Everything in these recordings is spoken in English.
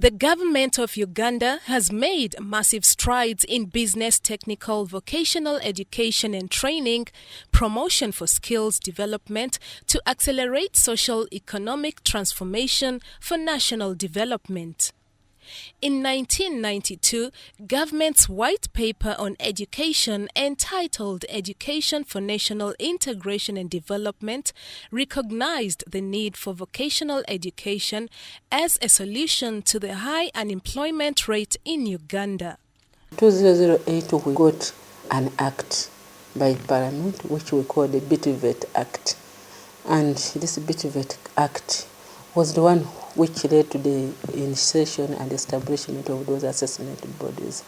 The government of Uganda has made massive strides in business, technical, vocational education and training, promotion for skills development to accelerate social-economic transformation for national development. In 1992, government's white paper on education entitled Education for National Integration and Development recognized the need for vocational education as a solution to the high unemployment rate in Uganda. 2008 we got an act by Parliament which we call the BTVET Act, and this BTVET Act was the one which led to the initiation and establishment of those assessment bodies.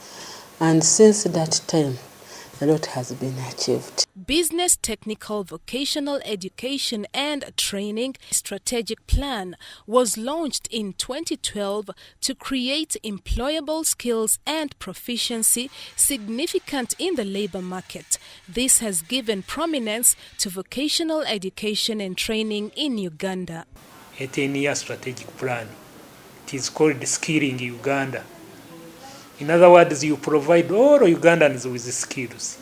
And since that time, a lot has been achieved. Business, Technical, Vocational Education and Training Strategic Plan was launched in 2012 to create employable skills and proficiency significant in the labor market. This has given prominence to vocational education and training in Uganda. A 10-year strategic plan. It is called Skilling Uganda. In other words, you provide all Ugandans with skills.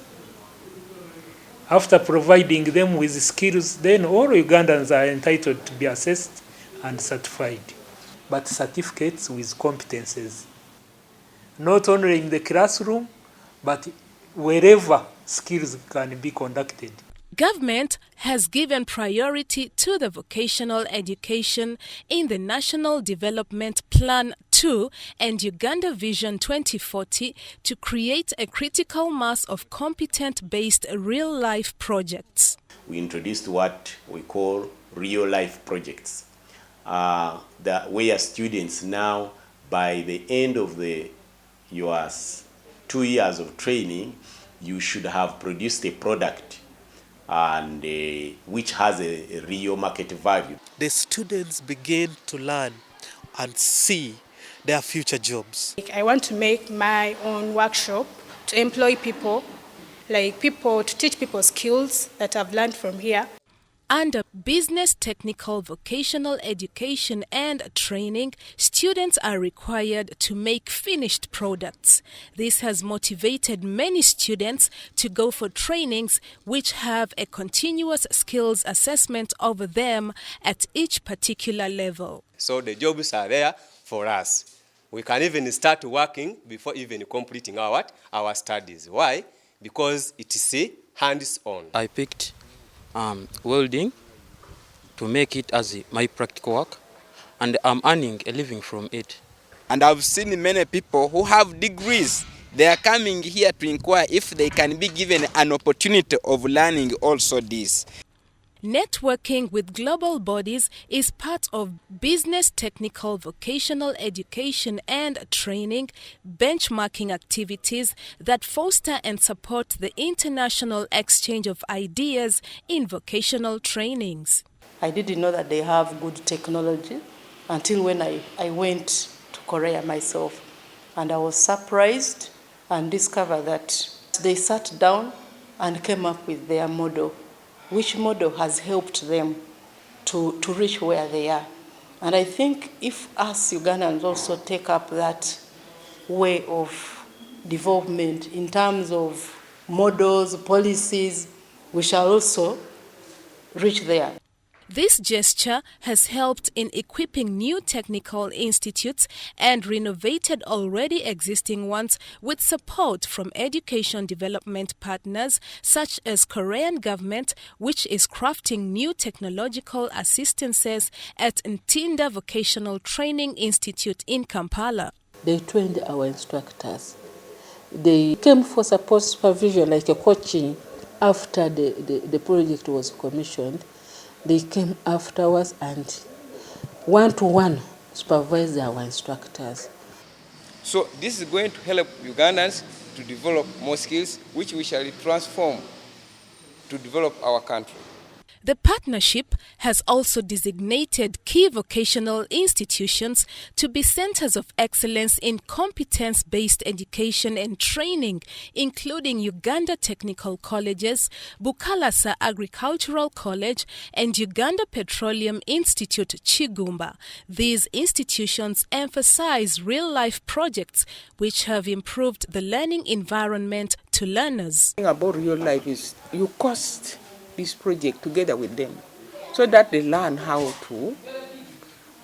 After providing them with skills, then all Ugandans are entitled to be assessed and certified, but certificates with competences. Not only in the classroom, but wherever skills can be conducted. Government has given priority to the vocational education in the National Development Plan 2 and Uganda Vision 2040 to create a critical mass of competent-based real-life projects. We introduced what we call real-life projects, where students now, by the end of your 2 years of training, you should have produced a product and which has a real market value. The students begin to learn and see their future jobs. I want to make my own workshop to employ people, to teach people skills that I've learned from here. Under Business, Technical, Vocational Education and Training, students are required to make finished products. This has motivated many students to go for trainings which have a continuous skills assessment over them at each particular level. So the jobs are there for us. We can even start working before even completing our studies. Why? Because it is hands-on. I picked welding to make it as my practical work, and I'm earning a living from it. And I've seen many people who have degrees. They are coming here to inquire if they can be given an opportunity of learning also this. Networking with global bodies is part of business, technical, vocational education and training, benchmarking activities that foster and support the international exchange of ideas in vocational trainings. I didn't know that they have good technology until when I went to Korea myself, and I was surprised and discovered that they sat down and came up with their model, which model has helped them to reach where they are. And I think if us Ugandans also take up that way of development in terms of models, policies, we shall also reach there. This gesture has helped in equipping new technical institutes and renovated already existing ones with support from education development partners such as Korean government, which is crafting new technological assistances at Ntinda Vocational Training Institute in Kampala. They trained our instructors. They came for support supervision, like a coaching, after the project was commissioned. They came afterwards and one-to-one supervised our instructors. So this is going to help Ugandans to develop more skills, which we shall transform to develop our country. The partnership has also designated key vocational institutions to be centers of excellence in competence-based education and training, including Uganda Technical Colleges, Bukalasa Agricultural College, and Uganda Petroleum Institute Chigumba. These institutions emphasize real-life projects which have improved the learning environment to learners. The thing about real life is you cost this project together with them so that they learn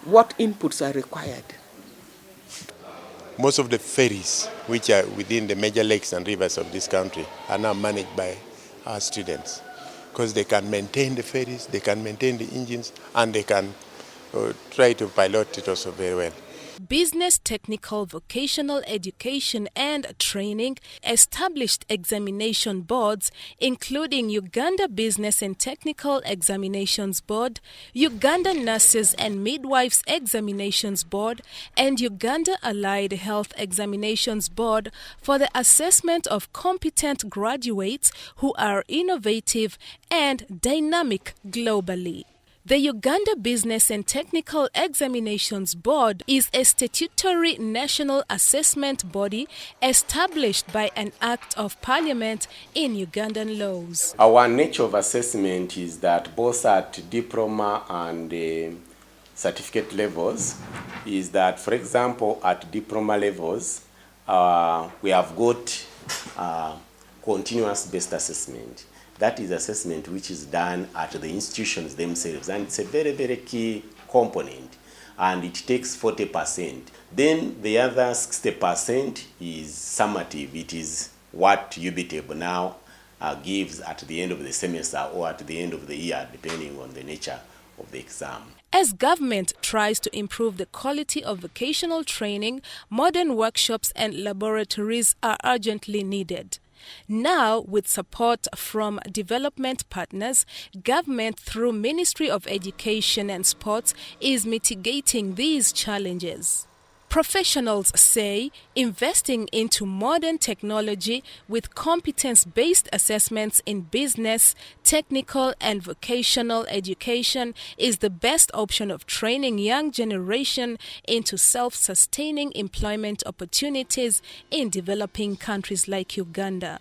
what inputs are required. Most of the ferries which are within the major lakes and rivers of this country are now managed by our students because they can maintain the ferries, they can maintain the engines, and they can try to pilot it also very well. Business Technical Vocational Education and Training established examination boards including Uganda Business and Technical Examinations Board, Uganda Nurses and Midwives Examinations Board, and Uganda Allied Health Examinations Board for the assessment of competent graduates who are innovative and dynamic globally. The Uganda Business and Technical Examinations Board is a statutory national assessment body established by an Act of Parliament in Ugandan laws. Our nature of assessment is that both at diploma and certificate levels is that, for example, at diploma levels, we have got continuous based assessment. That is assessment which is done at the institutions themselves, and it's a very, very key component, and it takes 40%. Then the other 60% is summative. It is what UBTEB now gives at the end of the semester or at the end of the year, depending on the nature of the exam. As government tries to improve the quality of vocational training, modern workshops and laboratories are urgently needed. Now, with support from development partners, government through Ministry of Education and Sports is mitigating these challenges. Professionals say investing into modern technology with competence-based assessments in business, technical and vocational education is the best option of training young generation into self-sustaining employment opportunities in developing countries like Uganda.